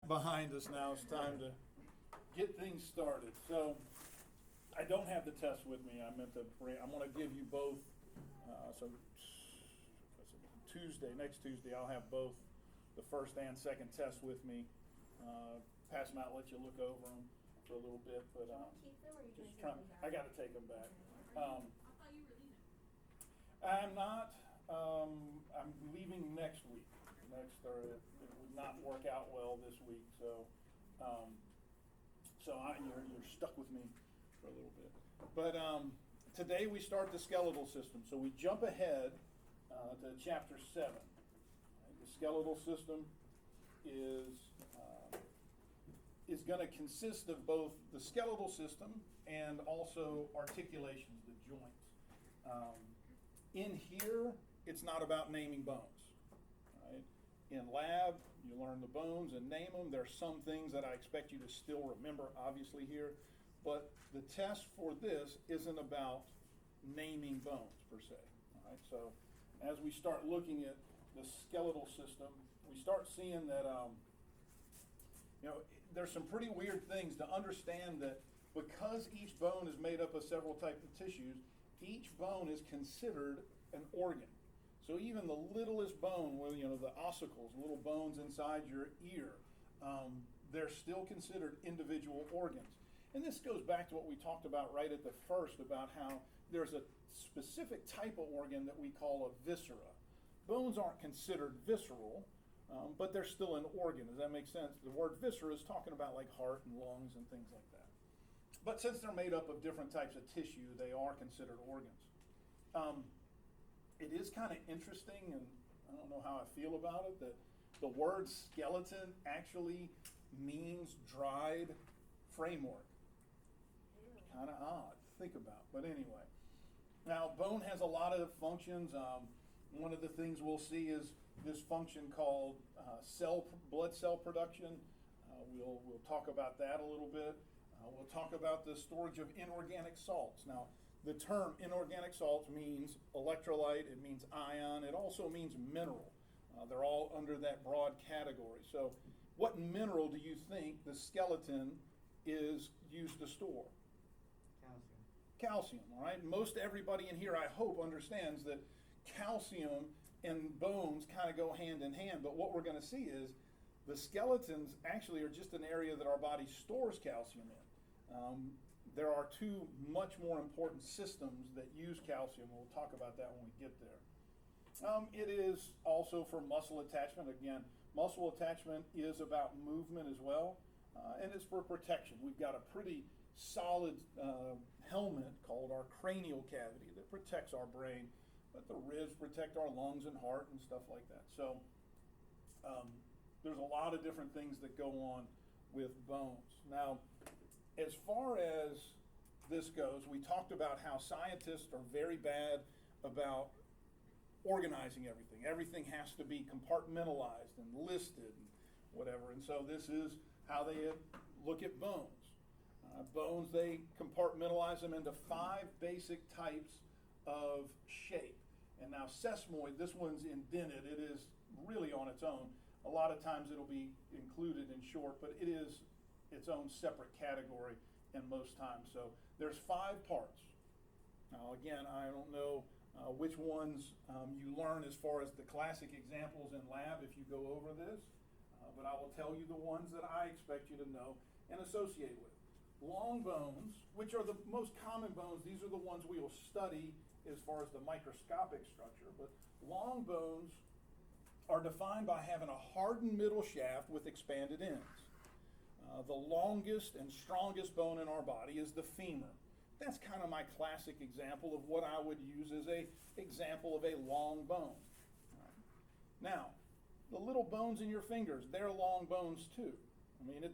behind us now. It's time to get things started. So I don't have the test with me. I'm going to give you both. Next Tuesday, I'll have both the first and second test with me. Pass them out, let you look over them for a little bit. But keep them, or you just trying to I got to take them back. I thought you were leaving. I'm not. I'm leaving next week. It would not work out well this week, so you're stuck with me for a little bit. But today we start the skeletal system, so we jump ahead to chapter 7. Right? The skeletal system is going to consist of both the skeletal system and also articulations, the joints. In here, it's not about naming bones. Right? In lab, you learn the bones and name them. There's some things that I expect you to still remember, obviously, here. But the test for this isn't about naming bones, per se. All right? So as we start looking at the skeletal system, we start seeing that there's some pretty weird things to understand, that because each bone is made up of several types of tissues, each bone is considered an organ. So even the littlest bone, the ossicles, little bones inside your ear, they're still considered individual organs. And this goes back to what we talked about right at the first, about how there's a specific type of organ that we call a viscera. Bones aren't considered visceral, but they're still an organ. Does that make sense? The word viscera is talking about like heart and lungs and things like that. But since they're made up of different types of tissue, they are considered organs. It is kind of interesting, and I don't know how I feel about it, that the word skeleton actually means dried framework. Kind of odd to think about, but anyway. Now, bone has a lot of functions. One of the things we'll see is this function called blood cell production. We'll talk about that a little bit. We'll talk about the storage of inorganic salts. Now, the term inorganic salts means electrolyte, it means ion, it also means mineral. They're all under that broad category. So what mineral do you think the skeleton is used to store? Calcium. Calcium, all right? Most everybody in here, I hope, understands that calcium and bones kind of go hand in hand, but what we're going to see is the skeletons actually are just an area that our body stores calcium in. There are two much more important systems that use calcium. We'll talk about that when we get there. It is also for muscle attachment. Again, muscle attachment is about movement as well, and it's for protection. We've got a pretty solid helmet called our cranial cavity that protects our brain, but the ribs protect our lungs and heart and stuff like that. So there's a lot of different things that go on with bones. Now, as far as this goes, we talked about how scientists are very bad about organizing everything. Everything has to be compartmentalized and listed and whatever. And so this is how they look at bones. Bones, they compartmentalize them into 5 basic types of shape. And now sesamoid, this one's indented. It is really on its own. A lot of times it'll be included in short, but it is its own separate category in most times. So there's 5 parts. Now again, I don't know which ones you learn as far as the classic examples in lab if you go over this, but I will tell you the ones that I expect you to know and associate with. Long bones, which are the most common bones, these are the ones we will study as far as the microscopic structure, but long bones are defined by having a hardened middle shaft with expanded ends. The longest and strongest bone in our body is the femur. That's kind of my classic example of what I would use as an example of a long bone. Right. Now, the little bones in your fingers, they're long bones too. I mean, it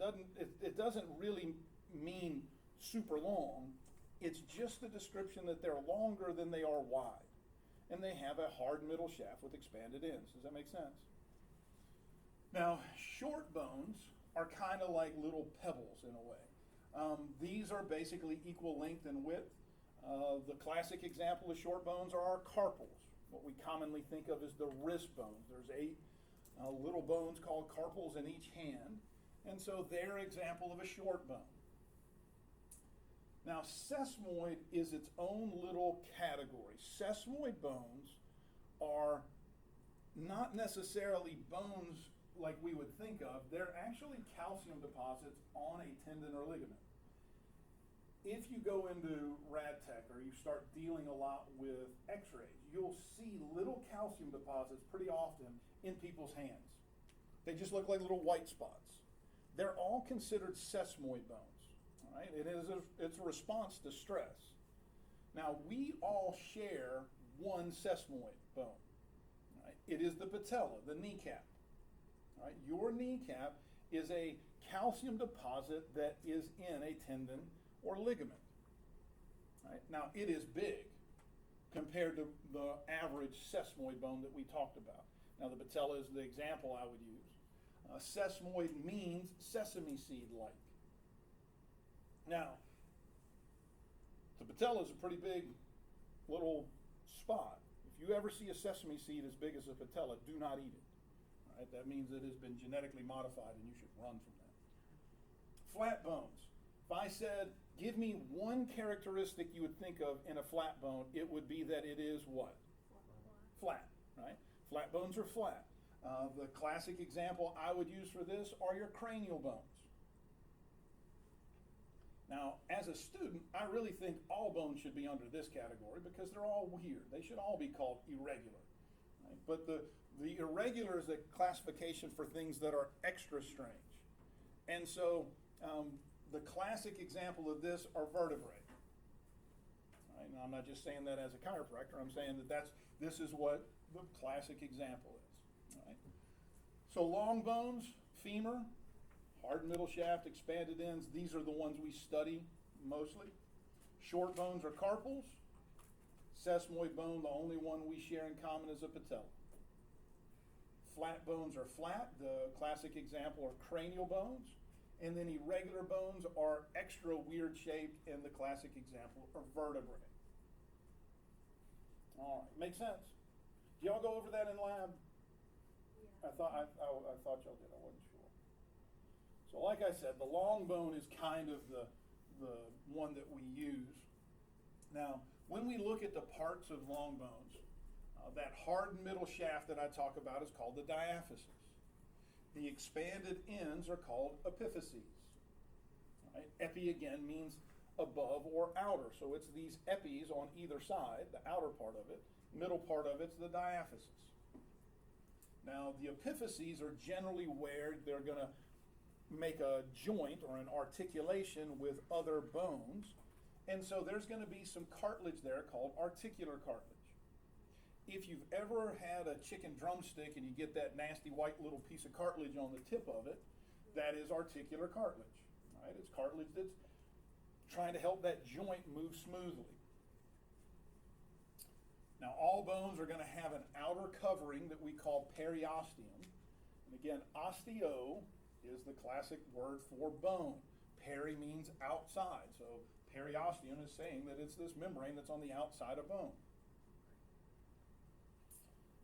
doesn't really mean super long. It's just the description that they're longer than they are wide. And they have a hard middle shaft with expanded ends. Does that make sense? Now, short bones are kind of like little pebbles in a way. These are basically equal length and width. The classic example of short bones are our carpals, what we commonly think of as the wrist bones. There's 8 little bones called carpals in each hand, And so they're example of a short bone. Now, sesamoid is its own little category. Sesamoid bones are not necessarily bones like we would think of. They're actually calcium deposits on a tendon or ligament. If you go into rad tech or you start dealing a lot with x-rays, you'll see little calcium deposits pretty often in people's hands. They just look like little white spots. They're all considered sesamoid bones, all right? It's a response to stress. Now, we all share one sesamoid bone, right? It is the patella, the kneecap, all right? Your kneecap is a calcium deposit that is in a tendon or ligament, right? Now, it is big compared to the average sesamoid bone that we talked about. Now, the patella is the example I would use. Sesamoid means sesame seed-like. Now, the patella is a pretty big little spot. If you ever see a sesame seed as big as a patella, do not eat it. All right? That means it has been genetically modified and you should run from that. Flat bones. If I said, give me one characteristic you would think of in a flat bone, it would be that it is what? Flat, right? Flat bones are flat. The classic example I would use for this are your cranial bones. Now, as a student, I really think all bones should be under this category because they're all weird. They should all be called irregular. Right? But the irregular is a classification for things that are extra strange. And so the classic example of this are vertebrae. Right? Now, I'm not just saying that as a chiropractor. I'm saying that this is what the classic example is. Right? So long bones, femur, hard middle shaft, expanded ends, these are the ones we study mostly. Short bones are carpals. Sesamoid bone, the only one we share in common is a patella. Flat bones are flat. The classic example are cranial bones. And then irregular bones are extra weird shaped, and the classic example are vertebrae. All right, makes sense? Did y'all go over that in lab? Yeah. I thought y'all did. I wasn't sure. So, like I said, the long bone is kind of the one that we use. Now, when we look at the parts of long bones, that hard middle shaft that I talk about is called the diaphysis. The expanded ends are called epiphyses. Right? Epi again means above or outer, so it's these epis on either side, the outer part of it. Middle part of it's the diaphysis. Now, the epiphyses are generally where they're going to make a joint or an articulation with other bones, and so there's going to be some cartilage there called articular cartilage. If you've ever had a chicken drumstick and you get that nasty white little piece of cartilage on the tip of it, that is articular cartilage. Right? It's cartilage that's trying to help that joint move smoothly. Now, all bones are going to have an outer covering that we call periosteum. And again, osteo is the classic word for bone. Peri means outside. So periosteum is saying that it's this membrane that's on the outside of bone.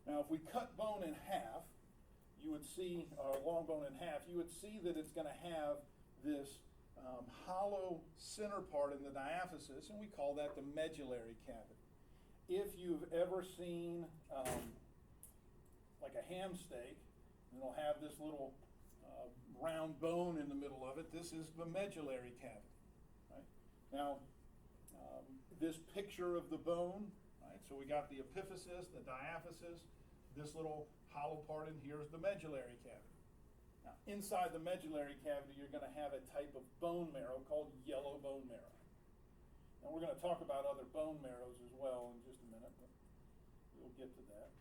Now, if we cut bone in half, you would see, long bone in half, you would see that it's going to have this hollow center part in the diaphysis, and we call that the medullary cavity. If you've ever seen like a ham steak, it'll have this little round bone in the middle of it. This is the medullary cavity. Right? Now, this picture of the bone, right? So we got the epiphysis, the diaphysis, this little hollow part in here is the medullary cavity. Now, inside the medullary cavity, you're going to have a type of bone marrow called yellow bone marrow. And we're going to talk about other bone marrows as well in just a minute, but we'll get to that.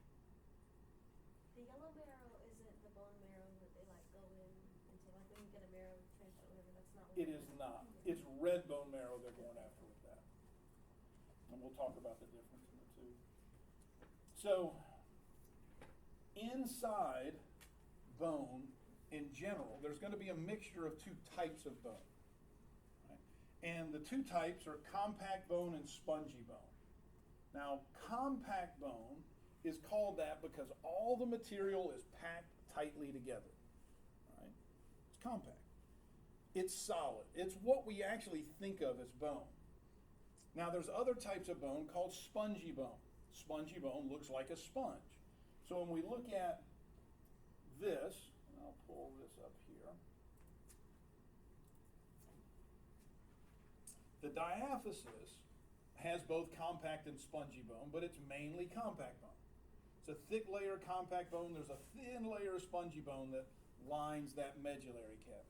The yellow marrow isn't the bone marrow that they like go in into, like when you get a marrow transplant or whatever, that's not what It is not. It's red bone marrow they're going after with that. And we'll talk about the difference in the two. So, inside bone, in general, there's going to be a mixture of two types of bone. Right? And the two types are compact bone and spongy bone. Now, compact bone is called that because all the material is packed tightly together. Right? It's compact. It's solid. It's what we actually think of as bone. Now there's other types of bone called spongy bone. Spongy bone looks like a sponge. So when we look at this, and I'll pull this up here. The diaphysis has both compact and spongy bone, but it's mainly compact bone. It's a thick layer of compact bone. There's a thin layer of spongy bone that lines that medullary cavity.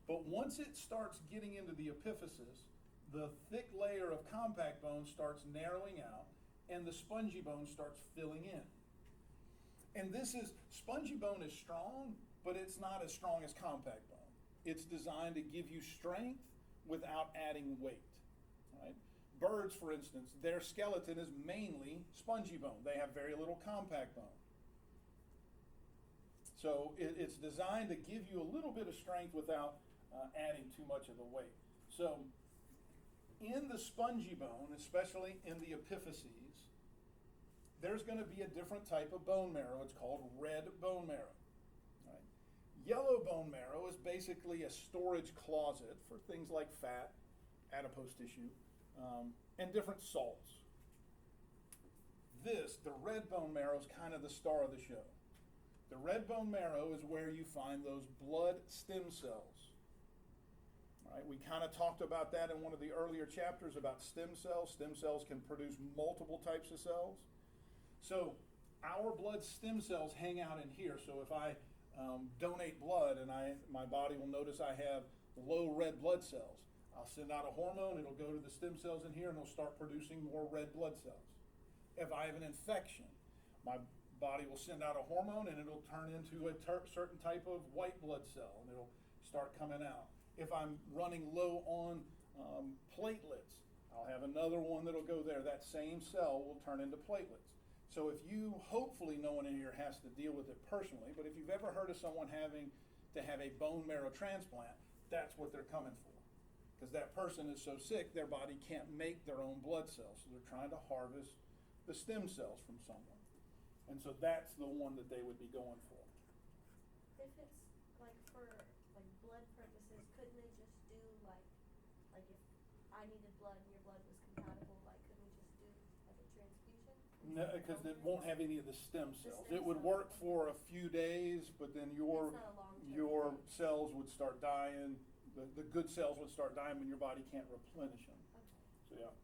But once it starts getting into the epiphysis, the thick layer of compact bone starts narrowing out and the spongy bone starts filling in. And spongy bone is strong, but it's not as strong as compact bone. It's designed to give you strength without adding weight. Right? Birds, for instance, their skeleton is mainly spongy bone. They have very little compact bone. So it's designed to give you a little bit of strength without adding too much of the weight. So in the spongy bone, especially in the epiphyses, there's going to be a different type of bone marrow. It's called red bone marrow. Right? Yellow bone marrow is basically a storage closet for things like fat, adipose tissue, and different salts. The red bone marrow is kind of the star of the show. The red bone marrow is where you find those blood stem cells. Right? We kind of talked about that in one of the earlier chapters about stem cells. Stem cells can produce multiple types of cells. So our blood stem cells hang out in here. So if I donate blood and my body will notice I have low red blood cells, I'll send out a hormone, it'll go to the stem cells in here and it'll start producing more red blood cells. If I have an infection, my body will send out a hormone and it'll turn into a certain type of white blood cell and it'll start coming out. If I'm running low on platelets, I'll have another one that'll go there. That same cell will turn into platelets. So if you, hopefully no one in here has to deal with it personally, but if you've ever heard of someone having to have a bone marrow transplant, that's what they're coming for. Because that person is so sick, their body can't make their own blood cells. So they're trying to harvest the stem cells from someone. And so that's the one that they would be going for. If it's like for like blood purposes, couldn't they just do like if I needed blood and your blood was compatible, like couldn't we just do like a transfusion? No, because it won't have any of the stem cells. stem It would cells, work okay. for a few days, but then your It's not a long-term thing. cells would start dying. The good cells would start dying when your body can't replenish them. Okay. So yeah.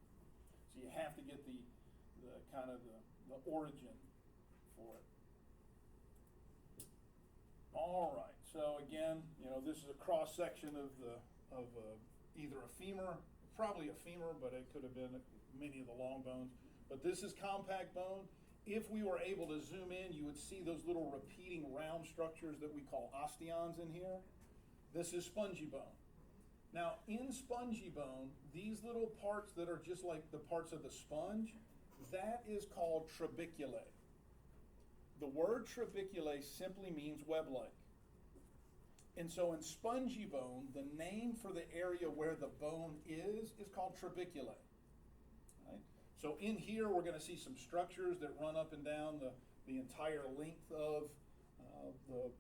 So you have to get the kind of the origin for it. All right. So again, this is a cross section of either a femur, probably a femur, but it could have been many of the long bones. But this is compact bone. If we were able to zoom in, you would see those little repeating round structures that we call osteons in here. This is spongy bone. Now, in spongy bone, these little parts that are just like the parts of the sponge, that is called trabeculae. The word trabeculae simply means web-like. And so in spongy bone, the name for the area where the bone is called trabeculae. Right? So in here, we're going to see some structures that run up and down the entire length of the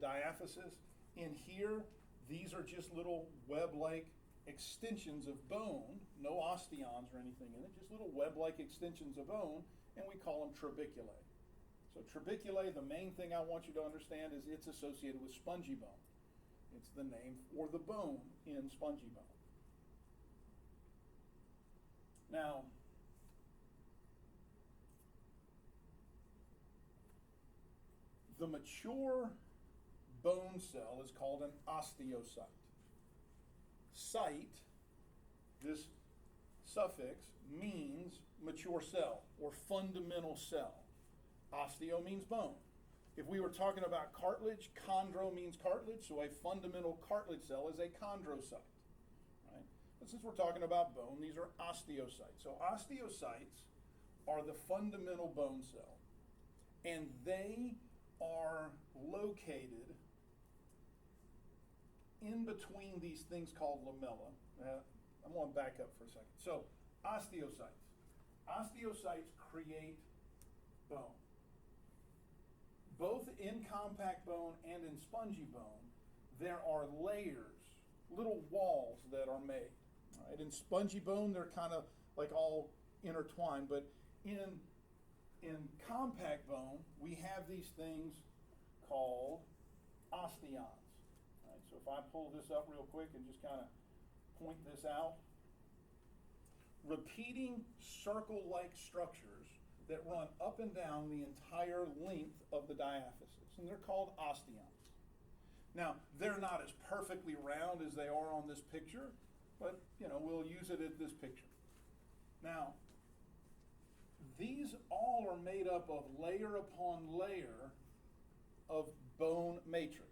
diaphysis. In here, these are just little web-like extensions of bone, no osteons or anything in it, just little web-like extensions of bone, and we call them trabeculae. So trabeculae, the main thing I want you to understand is it's associated with spongy bone. It's the name for the bone in spongy bone. Now, the mature bone cell is called an osteocyte. Cyte, this suffix, means mature cell or fundamental cell. Osteo means bone. If we were talking about cartilage, chondro means cartilage, so a fundamental cartilage cell is a chondrocyte. Right? But since we're talking about bone, these are osteocytes. So osteocytes are the fundamental bone cell, and they are located in between these things called lamella. I'm going to back up for a second. So osteocytes. Osteocytes create bone. Both in compact bone and in spongy bone, there are layers, little walls that are made. Right? In spongy bone, they're kind of like all intertwined, but in compact bone, we have these things called osteons. Right? So if I pull this up real quick and just kind of point this out, repeating circle-like structures that run up and down the entire length of the diaphysis, and they're called osteons. Now, they're not as perfectly round as they are on this picture, but we'll use it at this picture. Now, these all are made up of layer upon layer of bone matrix.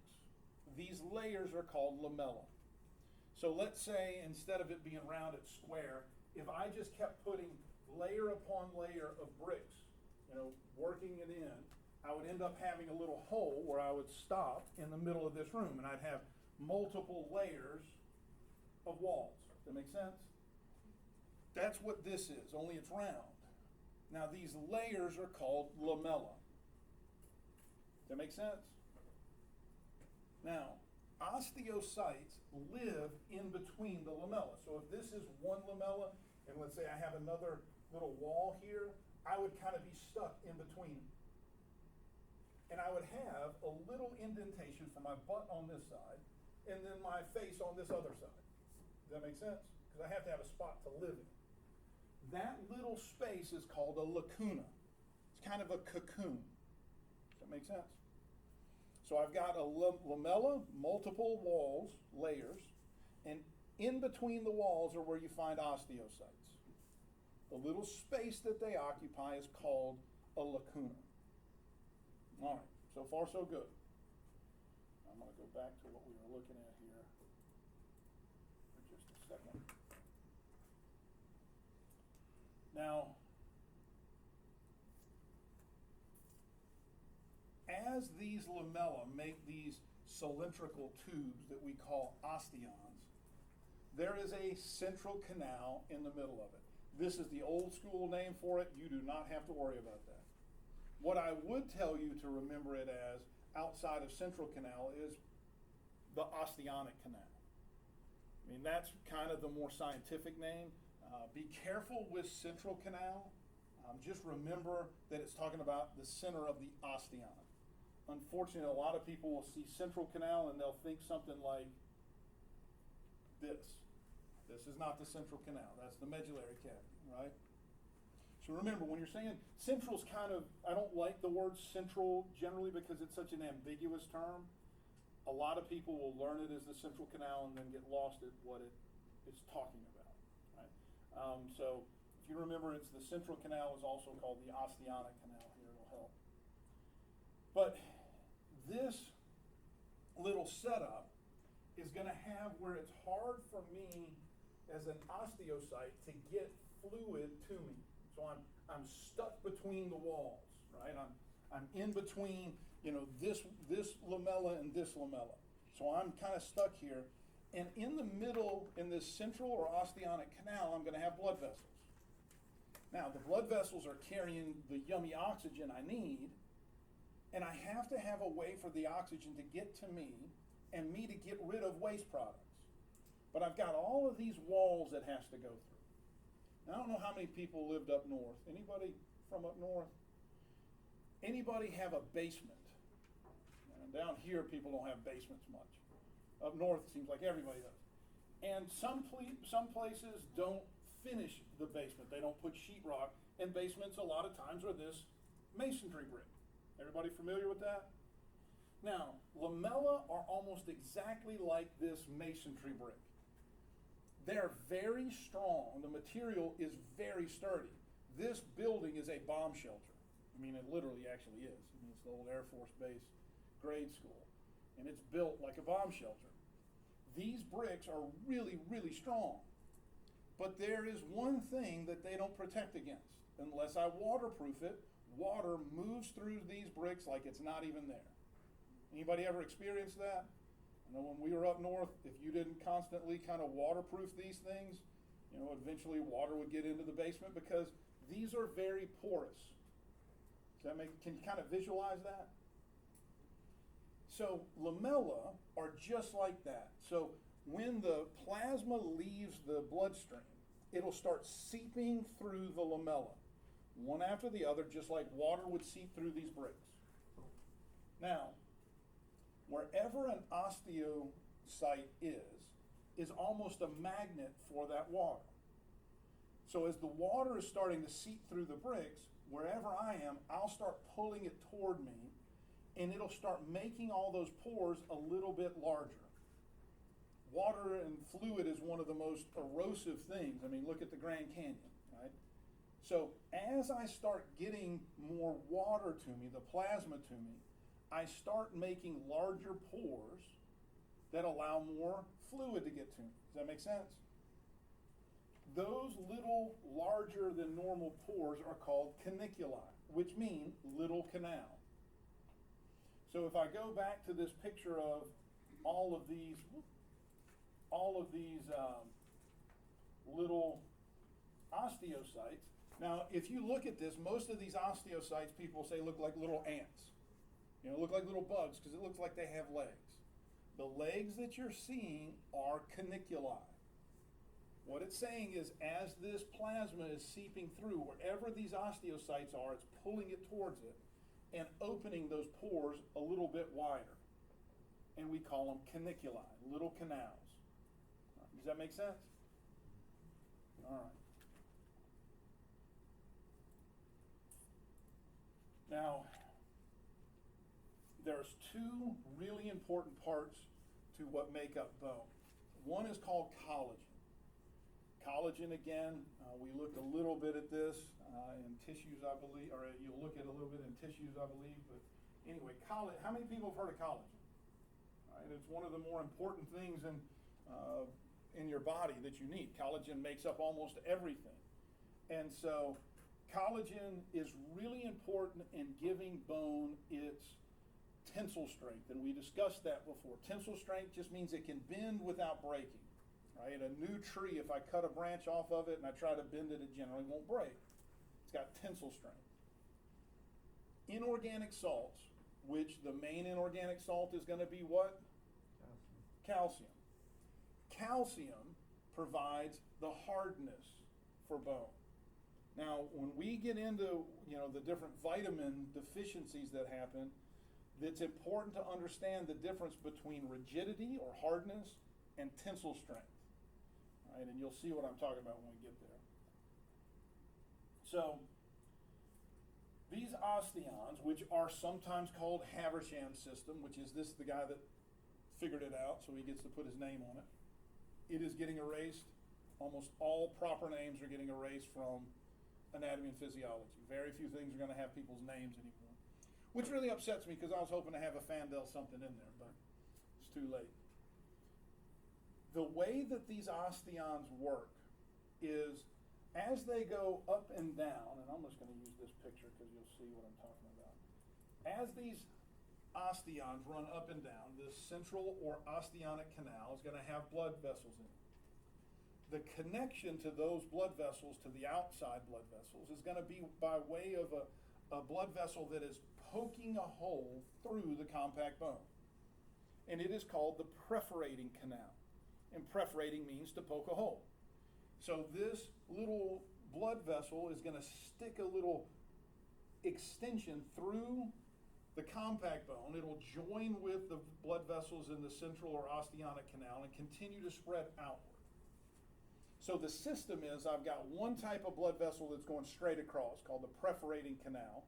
These layers are called lamella. So let's say instead of it being round, it's square. If I just kept putting layer upon layer of bricks, working it in, I would end up having a little hole where I would stop in the middle of this room, and I'd have multiple layers of walls. Does that make sense? That's what this is, only it's round. Now these layers are called lamella. Does that make sense? Now, osteocytes live in between the lamella. So if this is one lamella, and let's say I have another little wall here, I would kind of be stuck in between. And I would have a little indentation for my butt on this side, and then my face on this other side. Does that make sense? Because I have to have a spot to live in. That little space is called a lacuna. It's kind of a cocoon. Does that make sense? So I've got a lamella, multiple walls, layers, and in between the walls are where you find osteocytes. The little space that they occupy is called a lacuna. All right, so far so good. I'm going to go back to what we were looking at here for just a second. Now, as these lamella make these cylindrical tubes that we call osteons, there is a central canal in the middle of it. This is the old school name for it. You do not have to worry about that. What I would tell you to remember it as outside of central canal is the Osteonic Canal. I mean, that's kind of the more scientific name. Be careful with central canal. Just remember that it's talking about the center of the osteon. Unfortunately, a lot of people will see central canal and they'll think something like this. This is not the central canal. That's the medullary cavity, right? So remember, when you're saying central's kind of, I don't like the word central generally because it's such an ambiguous term. A lot of people will learn it as the central canal and then get lost at what it is talking about, right? So if you remember, it's the central canal is also called the Osteonic Canal here. It'll help. But this little setup is going to have where it's hard for me as an osteocyte to get fluid to me. So I'm stuck between the walls, right? I'm in between, this lamella and this lamella. So I'm kind of stuck here. And in the middle, in this central or osteonic canal, I'm going to have blood vessels. Now, the blood vessels are carrying the yummy oxygen I need, and I have to have a way for the oxygen to get to me and me to get rid of waste products. But I've got all of these walls that has to go through. Now, I don't know how many people lived up north. Anybody from up north? Anybody have a basement? Down here, people don't have basements much. Up north, it seems like everybody does. And some places don't finish the basement. They don't put sheetrock, and basements a lot of times are this masonry brick. Everybody familiar with that? Now, lamella are almost exactly like this masonry brick. They're very strong. The material is very sturdy. This building is a bomb shelter. I mean, it literally actually is. I mean, it's the old Air Force Base grade school, and it's built like a bomb shelter. These bricks are really, really strong. But there is one thing that they don't protect against. Unless I waterproof it, water moves through these bricks like it's not even there. Anybody ever experienced that? I know when we were up north, if you didn't constantly kind of waterproof these things, eventually water would get into the basement because these are very porous. Can you kind of visualize that? So lamella are just like that. So when the plasma leaves the bloodstream, it'll start seeping through the lamella, one after the other, just like water would seep through these bricks. Now, wherever an osteocyte is almost a magnet for that water. So as the water is starting to seep through the bricks, wherever I am, I'll start pulling it toward me, and it'll start making all those pores a little bit larger. Water and fluid is one of the most erosive things. I mean, look at the Grand Canyon, right? So as I start getting more water to me, the plasma to me, I start making larger pores that allow more fluid to get to me. Does that make sense? Those little larger than normal pores are called caniculi, which mean little canal. So if I go back to this picture of all of these little osteocytes. Now, if you look at this, most of these osteocytes, people say, look like little ants. You know, look like little bugs because it looks like they have legs. The legs that you're seeing are caniculi. What it's saying is, as this plasma is seeping through, wherever these osteocytes are, it's pulling it towards it and opening those pores a little bit wider. And we call them caniculi, little canals. Does that make sense? All right. Now, there's two really important parts to what make up bone. One is called collagen. Collagen, again, we looked a little bit at this in tissues, I believe, or you'll look at a little bit in tissues, I believe. But anyway, collagen. How many people have heard of collagen? Right, it's one of the more important things in your body that you need. Collagen makes up almost everything. And so collagen is really important in giving bone its tensile strength, and we discussed that before. Tensile strength just means it can bend without breaking. Right? A new tree, if I cut a branch off of it and I try to bend it, it generally won't break. It's got tensile strength. Inorganic salts, which the main inorganic salt is going to be what? Calcium. Calcium provides the hardness for bone. Now, when we get into, the different vitamin deficiencies that happen, it's important to understand the difference between rigidity or hardness and tensile strength. Right? And you'll see what I'm talking about when we get there. So, these osteons, which are sometimes called Haversham's system, which is the guy that figured it out, so he gets to put his name on it. It is getting erased. Almost all proper names are getting erased from anatomy and physiology. Very few things are going to have people's names anymore, which really upsets me because I was hoping to have a Fandel something in there, but it's too late. The way that these osteons work is as they go up and down, and I'm just going to use this picture because you'll see what I'm talking about. As these osteons run up and down, this central or osteonic canal is going to have blood vessels in it. The connection to those blood vessels to the outside blood vessels is going to be by way of a blood vessel that is poking a hole through the compact bone. And it is called the perforating canal. And perforating means to poke a hole. So this little blood vessel is going to stick a little extension through the compact bone. It'll join with the blood vessels in the central or osteonic canal and continue to spread outward. So the system is, I've got one type of blood vessel that's going straight across called the perforating canal,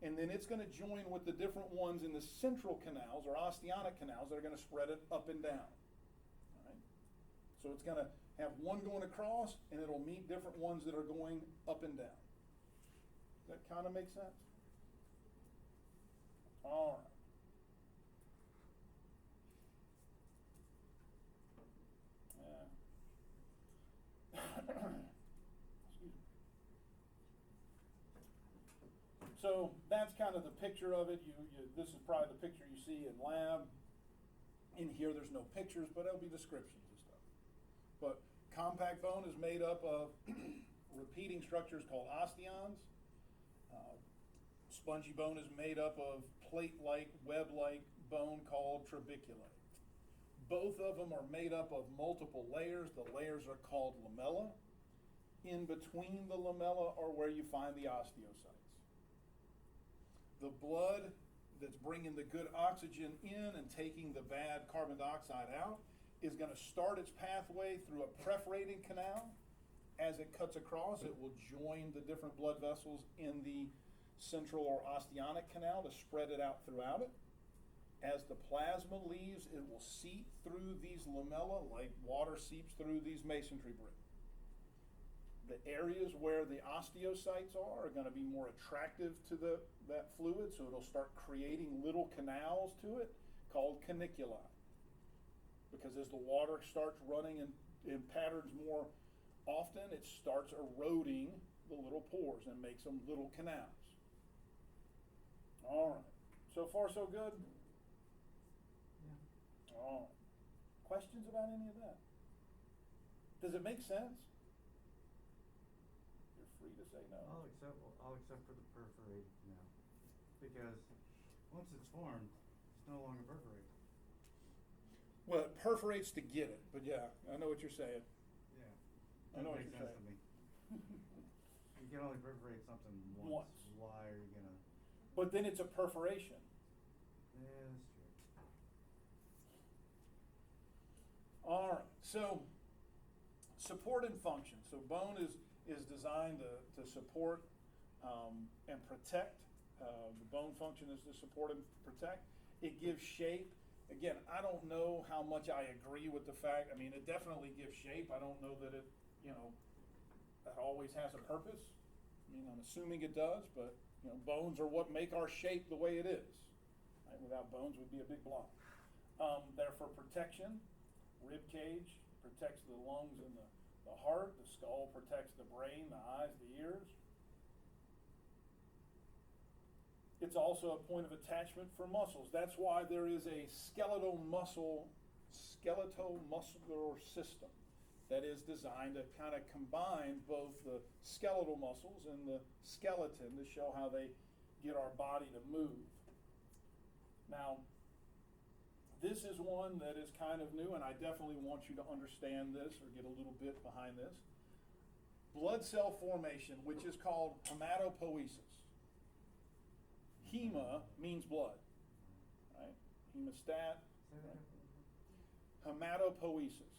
and then it's going to join with the different ones in the central canals or osteonic canals that are going to spread it up and down. All right? So it's going to have one going across, and it'll meet different ones that are going up and down. Does that kind of make sense? All right. Excuse me. So that's kind of the picture of it. This is probably the picture you see in lab. In here, there's no pictures, but there'll be descriptions and stuff. But compact bone is made up of repeating structures called osteons. Spongy bone is made up of plate-like, web-like bone called trabeculae. Both of them are made up of multiple layers. The layers are called lamella. In between the lamella are where you find the osteocytes. The blood that's bringing the good oxygen in and taking the bad carbon dioxide out is going to start its pathway through a perforating canal. As it cuts across, it will join the different blood vessels in the central or osteonic canal to spread it out throughout it. As the plasma leaves, it will seep through these lamella like water seeps through these masonry bricks. The areas where the osteocytes are going to be more attractive to that fluid, so it'll start creating little canals to it called caniculi. Because as the water starts running in patterns more often, it starts eroding the little pores and makes them little canals. All right. So far, so good? Yeah. All right. Questions about any of that? Does it make sense? You're free to say no. I'll accept for the perforated canal, because once it's formed, it's no longer perforated. Well, it perforates to get it, but yeah, I know what you're saying. Yeah. I know what Makes you're sense saying. to me. You can only perforate something once. Why are you gonna? But then it's a perforation. Yeah, that's true. All right, so support and function. So bone is designed to support and protect. The bone function is to support and protect. It gives shape. Again, I don't know how much I agree with the fact, I mean, it definitely gives shape. I don't know that it, that always has a purpose. I mean, I'm assuming it does, but, bones are what make our shape the way it is. Right? Without bones, we'd be a big block. They're for protection. Rib cage protects the lungs and the heart. The skull protects the brain, the eyes, the ears. It's also a point of attachment for muscles. That's why there is a skeletal muscular system that is designed to kind of combine both the skeletal muscles and the skeleton to show how they get our body to move. Now, this is one that is kind of new, and I definitely want you to understand this or get a little bit behind this. Blood cell formation, which is called hematopoiesis. Hema means blood, right? Hemostat. Right? Hematopoiesis.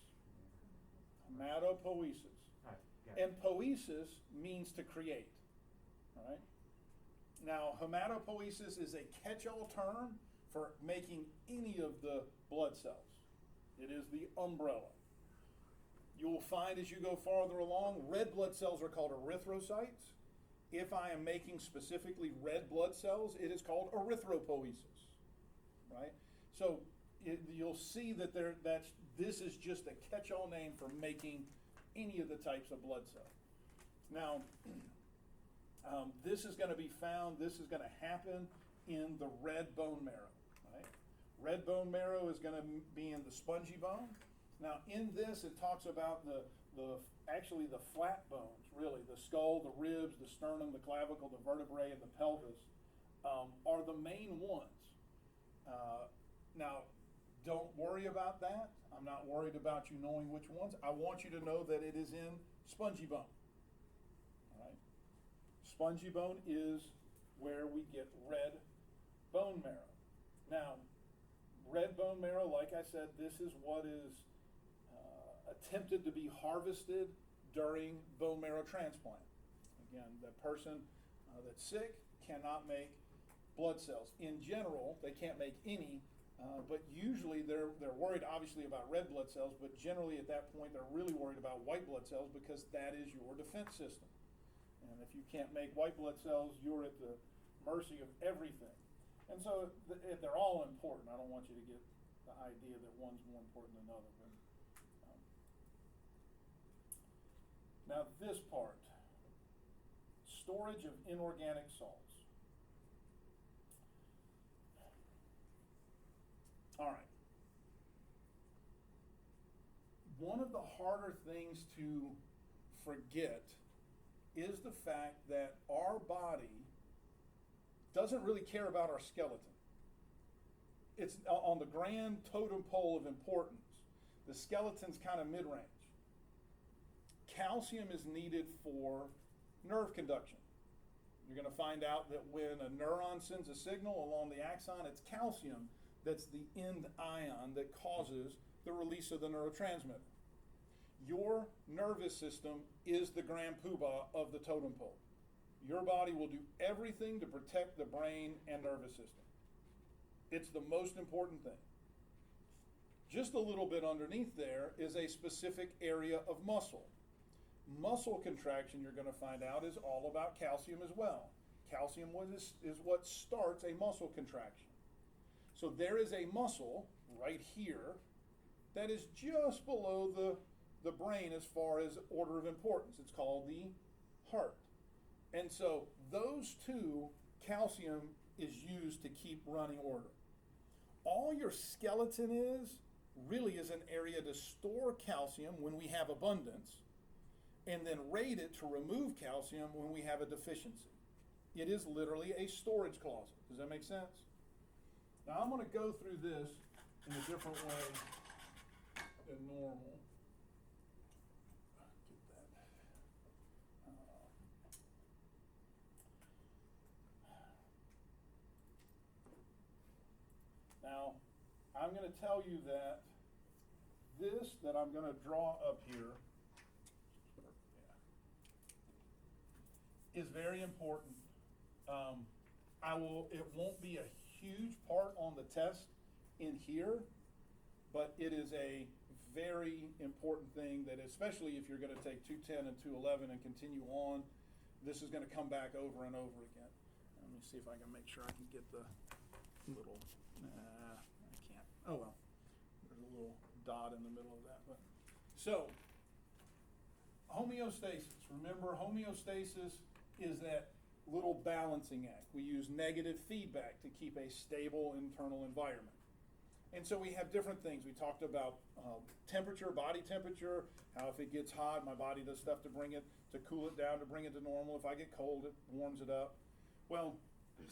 Hematopoiesis. Right, And poiesis means to create, all right? Now, hematopoiesis is a catch-all term for making any of the blood cells. It is the umbrella. You will find as you go farther along, red blood cells are called erythrocytes. If I am making specifically red blood cells, it is called erythropoiesis, right? So you'll see that this is just a catch-all name for making any of the types of blood cells. Now, this is going to happen in the red bone marrow, right? Red bone marrow is going to be in the spongy bone. Now, in this, it talks about actually the flat bones, really, the skull, the ribs, the sternum, the clavicle, the vertebrae, and the pelvis are the main ones. Now, don't worry about that. I'm not worried about you knowing which ones. I want you to know that it is in spongy bone. All right? Spongy bone is where we get red bone marrow. Now, red bone marrow, like I said, this is what is attempted to be harvested during bone marrow transplant. Again, the person that's sick cannot make blood cells. In general, they can't make any, but usually they're worried obviously about red blood cells, but generally at that point they're really worried about white blood cells because that is your defense system. And if you can't make white blood cells, you're at the mercy of everything. And so they're all important. I don't want you to get the idea that one's more important than another. But, now this part, storage of inorganic salts. All right. One of the harder things to forget is the fact that our body doesn't really care about our skeleton. it's on the grand totem pole of importance. The skeleton's kind of mid-range. Calcium is needed for nerve conduction. You're going to find out that when a neuron sends a signal along the axon, it's calcium that's the end ion that causes the release of the neurotransmitter. Your nervous system is the grand poobah of the totem pole. Your body will do everything to protect the brain and nervous system. It's the most important thing. Just a little bit underneath there is a specific area of muscle. Muscle contraction, you're going to find out, is all about calcium as well. Calcium is what starts a muscle contraction. So there is a muscle right here that is just below the brain as far as order of importance. It's called the heart. And so those two, calcium is used to keep running order. All your skeleton really is an area to store calcium when we have abundance, and then rate it to remove calcium when we have a deficiency. It is literally a storage closet. Does that make sense? Now I'm going to go through this in a different way than normal. Get that. Now, I'm going to tell you that this that I'm going to draw up here is very important. It won't be a huge part on the test in here, but it is a very important thing that, especially if you're going to take 210 and 211 and continue on, this is going to come back over and over again. Let me see if I can make sure I can get the little, I can't. Oh well, there's a little dot in the middle of that. But so, homeostasis. Remember, homeostasis is that little balancing act. We use negative feedback to keep a stable internal environment. And so we have different things. We talked about temperature, body temperature, how if it gets hot, my body does stuff to bring it, to cool it down, to bring it to normal. If I get cold, it warms it up. Well,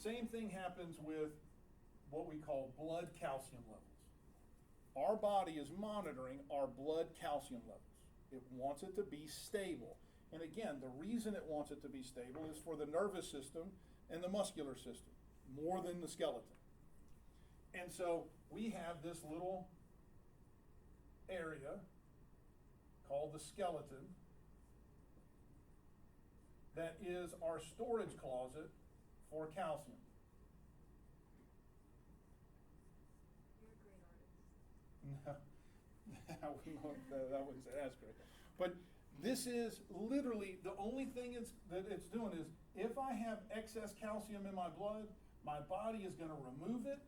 same thing happens with what we call blood calcium levels. Our body is monitoring our blood calcium levels. It wants it to be stable. And again, the reason it wants it to be stable is for the nervous system and the muscular system, more than the skeleton. And so we have this little area called the skeleton that is our storage closet for calcium. You're a great artist. No, I wouldn't say that's great. But this is literally, the only thing that it's doing is, if I have excess calcium in my blood, my body is going to remove it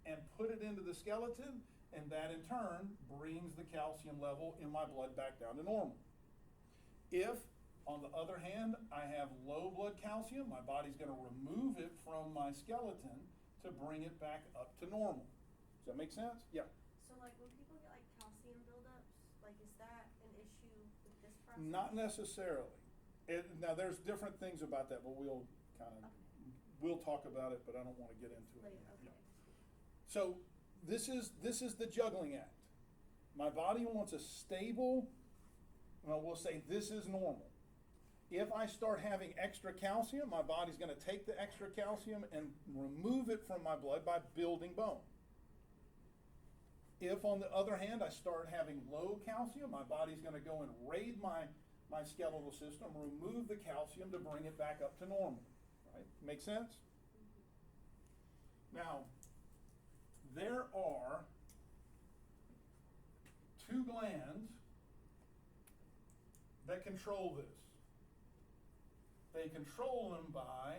and put it into the skeleton, and that in turn brings the calcium level in my blood back down to normal. If, on the other hand, I have low blood calcium, my body's going to remove it from my skeleton to bring it back up to normal. Does that make sense? Yeah. So like when people get like calcium buildups, like is that an issue with this process? Not necessarily. Now there's different things about that, but we'll talk about it, but I don't want to get into it. Later, okay. Yeah. So this is the juggling act. My body wants a stable, well, we'll say this is normal. If I start having extra calcium, my body's going to take the extra calcium and remove it from my blood by building bone. If, on the other hand, I start having low calcium, my body's going to go and raid my skeletal system, remove the calcium to bring it back up to normal. Right? Make sense? Now, there are two glands that control this. They control them by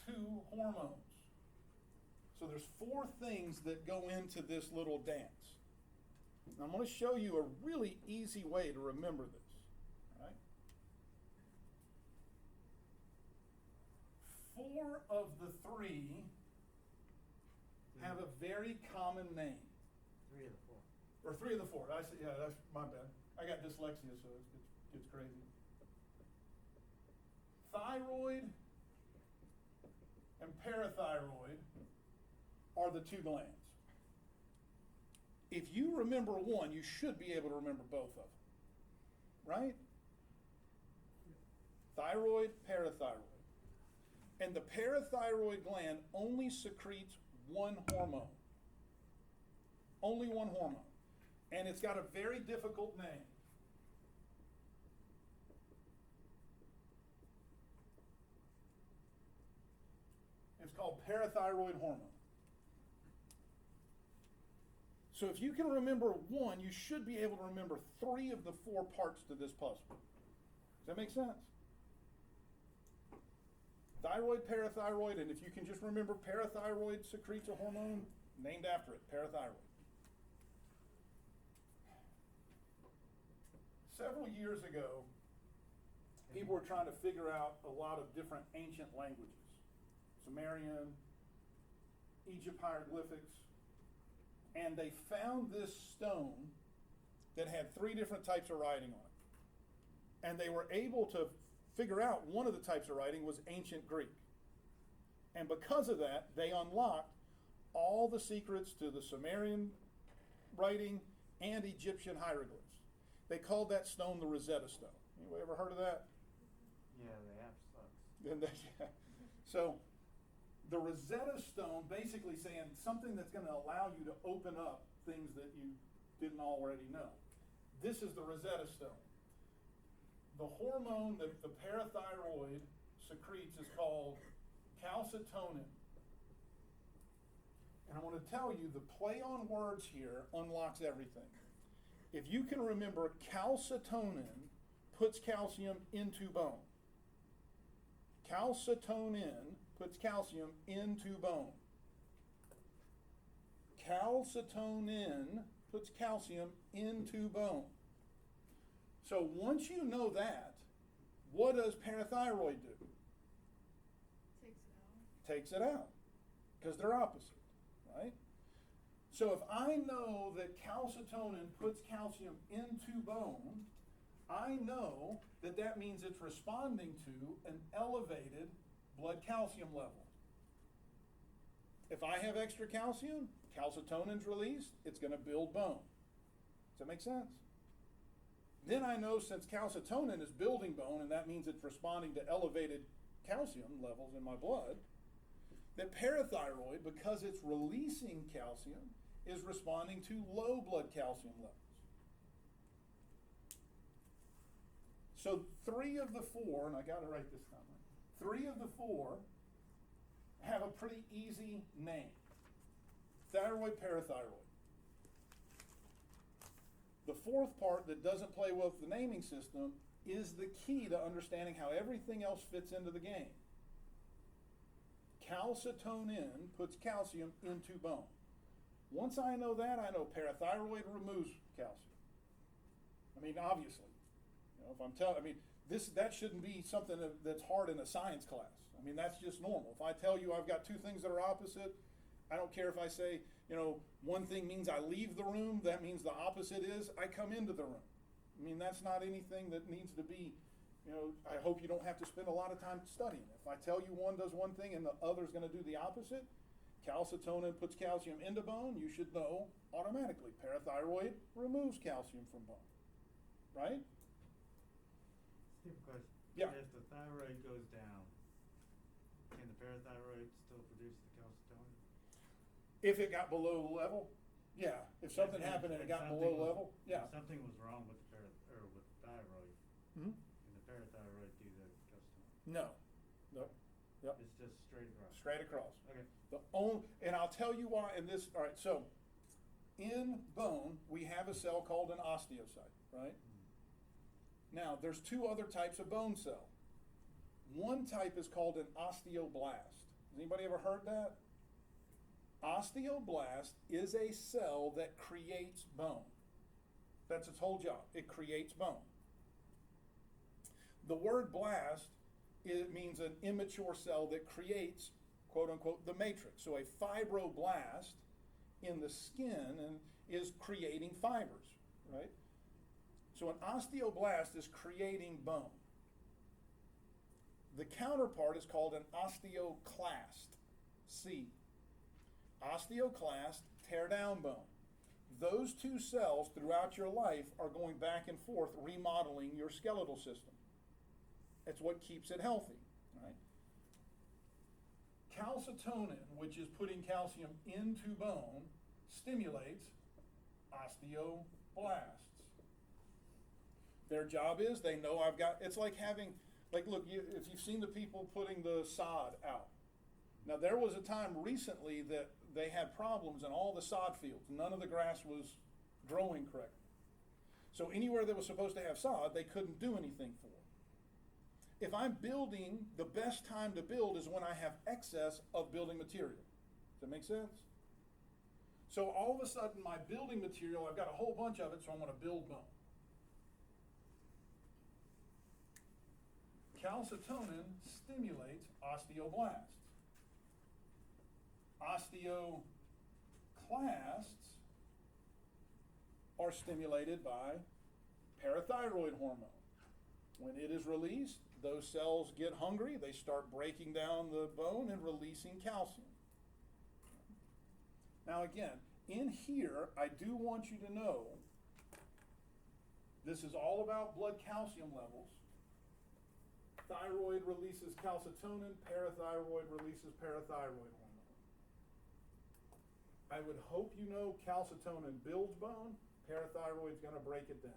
two hormones. So there's four things that go into this little dance. Now I'm going to show you a really easy way to remember this. All right? Four of the three have a very common name. Three of the four. Or three of the four. That's my bad. I got dyslexia, so it gets crazy. Thyroid and parathyroid are the two glands. If you remember one, you should be able to remember both of them, right? Thyroid, parathyroid. And the parathyroid gland only secretes one hormone. Only one hormone. And it's got a very difficult name. It's called parathyroid hormone. So if you can remember one, you should be able to remember 3 of the 4 parts to this puzzle. Does that make sense? Thyroid, parathyroid, and if you can just remember parathyroid secretes a hormone named after it, parathyroid. Several years ago, people were trying to figure out a lot of different ancient languages. Sumerian, Egypt hieroglyphics, and they found this stone that had 3 different types of writing on it. And they were able to figure out one of the types of writing was ancient Greek. And because of that, they unlocked all the secrets to the Sumerian writing and Egyptian hieroglyphs. They called that stone the Rosetta Stone. Anybody ever heard of that? Yeah, the app sucks. So the Rosetta Stone basically saying something that's going to allow you to open up things that you didn't already know. This is the Rosetta Stone. The hormone that the parathyroid secretes is called calcitonin. And I want to tell you, the play on words here unlocks everything. If you can remember, calcitonin puts calcium into bone. Calcitonin puts calcium into bone. Calcitonin puts calcium into bone. So once you know that, what does parathyroid do? Takes it out. Because they're opposite, right? So if I know that calcitonin puts calcium into bone, I know that that means it's responding to an elevated blood calcium level. If I have extra calcium, calcitonin's released, it's going to build bone. Does that make sense? Then I know since calcitonin is building bone, and that means it's responding to elevated calcium levels in my blood, that parathyroid, because it's releasing calcium, is responding to low blood calcium levels. So 3 of the 4, and I got to write this down, 3 of the 4 have a pretty easy name. Thyroid, parathyroid. The 4th part that doesn't play well with the naming system is the key to understanding how everything else fits into the game. Calcitonin puts calcium into bone. Once I know that, I know parathyroid removes calcium. I mean, obviously. You know, if I'm telling, I mean, that shouldn't be something that's hard in a science class. I mean, that's just normal. If I tell you I've got 2 things that are opposite, I don't care if I say, you know, one thing means I leave the room, that means the opposite is I come into the room. I mean, that's not anything that needs to be, you know, I hope you don't have to spend a lot of time studying. If I tell you one does one thing and the other's going to do the opposite, calcitonin puts calcium into bone, you should know automatically. Parathyroid removes calcium from bone, right? Stupid question. Yeah. If the thyroid goes down, can the parathyroid still produce the calcitonin? If it got below level, yeah. If something happened and it got below level, yeah. If something was wrong with the with the thyroid, Mm-hmm. can the parathyroid do the calcitonin? No. Yep. It's just straight across. Straight across. Okay. And I'll tell you why in this, all right, so in bone, we have a cell called an osteocyte, right? Now, there's 2 other types of bone cell. One type is called an osteoblast. Has anybody ever heard that? Osteoblast is a cell that creates bone. That's its whole job. It creates bone. The word blast, it means an immature cell that creates, quote unquote, the matrix. So a fibroblast in the skin is creating fibers, right? So an osteoblast is creating bone. The counterpart is called an osteoclast, C. Osteoclast, tear down bone. Those two cells throughout your life are going back and forth remodeling your skeletal system. It's what keeps it healthy, right? Calcitonin, which is putting calcium into bone, stimulates osteoblasts. Their job is, they know it's like having, like look, if you've seen the people putting the sod out. Now there was a time recently that they had problems in all the sod fields. None of the grass was growing correctly. So anywhere that was supposed to have sod, they couldn't do anything for. If I'm building, the best time to build is when I have excess of building material. Does that make sense? So all of a sudden my building material, I've got a whole bunch of it, so I want to build bone. Calcitonin stimulates osteoblasts. Osteoclasts are stimulated by parathyroid hormone. When it is released, those cells get hungry, they start breaking down the bone and releasing calcium. Now again, in here, I do want you to know, this is all about blood calcium levels. Thyroid releases calcitonin, parathyroid releases parathyroid hormone. I would hope you know calcitonin builds bone, parathyroid's going to break it down.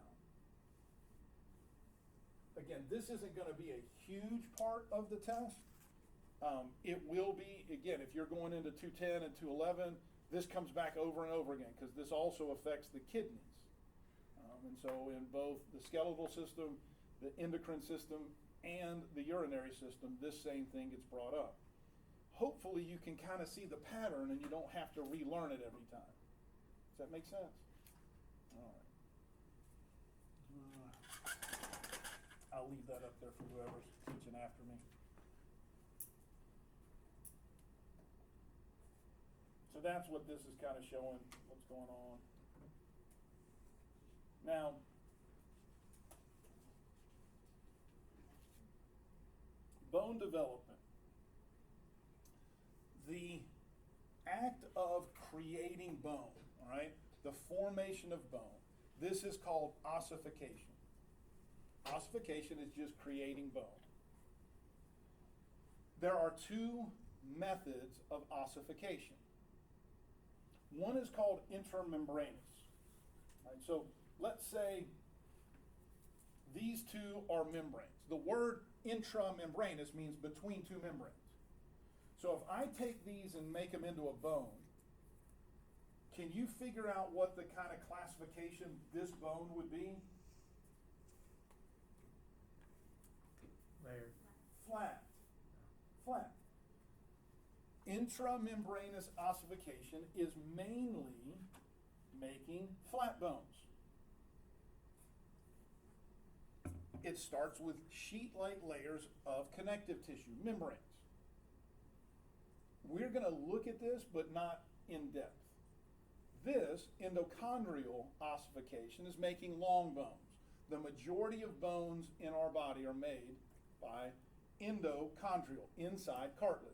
Again, this isn't going to be a huge part of the test. It will be, again, if you're going into 210 and 211, this comes back over and over again because this also affects the kidneys. And so in both the skeletal system, the endocrine system, and the urinary system, this same thing gets brought up. Hopefully you can kind of see the pattern and you don't have to relearn it every time. Does that make sense? All right. I'll leave that up there for whoever's teaching after me. So that's what this is kind of showing, what's going on. Now, bone development. The act of creating bone, all right, the formation of bone, this is called ossification. Ossification is just creating bone. There are two methods of ossification. One is called intramembranous. Right, so let's say these two are membranes. The word intramembranous means between two membranes. So if I take these and make them into a bone, can you figure out what the kind of classification this bone would be? Layered. Flat. Flat. Intramembranous ossification is mainly making flat bones. It starts with sheet-like layers of connective tissue, membranes. We're going to look at this, but not in depth. This endochondrial ossification is making long bones. The majority of bones in our body are made by endochondrial, inside cartilage.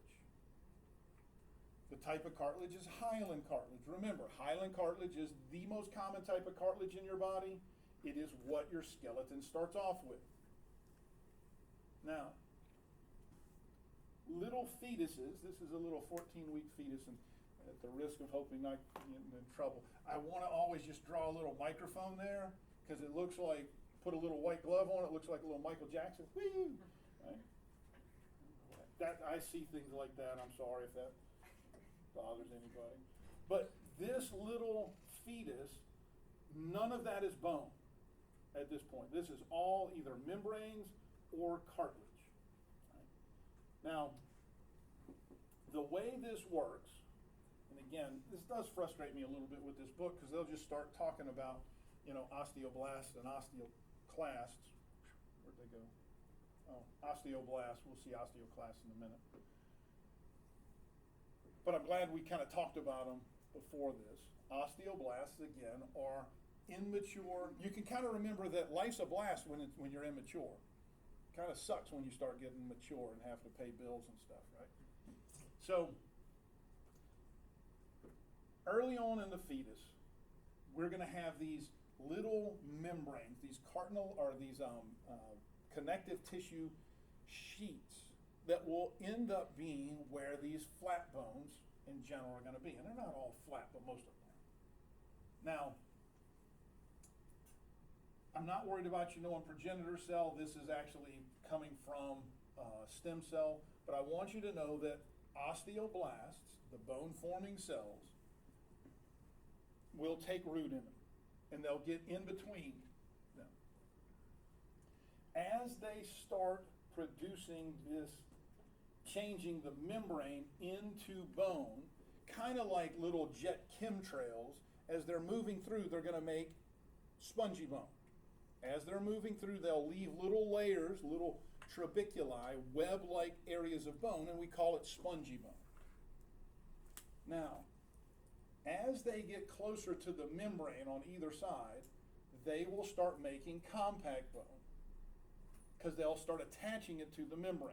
The type of cartilage is hyaline cartilage. Remember, hyaline cartilage is the most common type of cartilage in your body. It is what your skeleton starts off with. Now, little fetuses, this is a little 14-week fetus, and at the risk of hoping not getting in trouble, I want to always just draw a little microphone there, because it looks like, put a little white glove on, it looks like a little Michael Jackson. Whee! Right? That, I see things like that, I'm sorry if that bothers anybody. But this little fetus, none of that is bone at this point. This is all either membranes or cartilage. Right? Now, the way this works, and again, this does frustrate me a little bit with this book because they'll just start talking about, you know, osteoblasts and osteoclasts. Where'd they go? Oh, osteoblasts. We'll see osteoclasts in a minute. But I'm glad we kind of talked about them before this. Osteoblasts, again, are immature. You can kind of remember that life's a blast when you're immature. Kind of sucks when you start getting mature and have to pay bills and stuff, right? So early on in the fetus, we're going to have these little membranes, these connective tissue sheets that will end up being where these flat bones in general are going to be. And they're not all flat, but most of them are. Now, I'm not worried about you knowing progenitor cell. This is actually coming from stem cell, but I want you to know that osteoblasts, the bone-forming cells, will take root in them, and they'll get in between them. As they start producing this, changing the membrane into bone, kind of like little jet chemtrails, as they're moving through, they're going to make spongy bone. As they're moving through, they'll leave little layers, little trabeculi, web-like areas of bone, and we call it spongy bone. Now, as they get closer to the membrane on either side, they will start making compact bone, because they'll start attaching it to the membrane.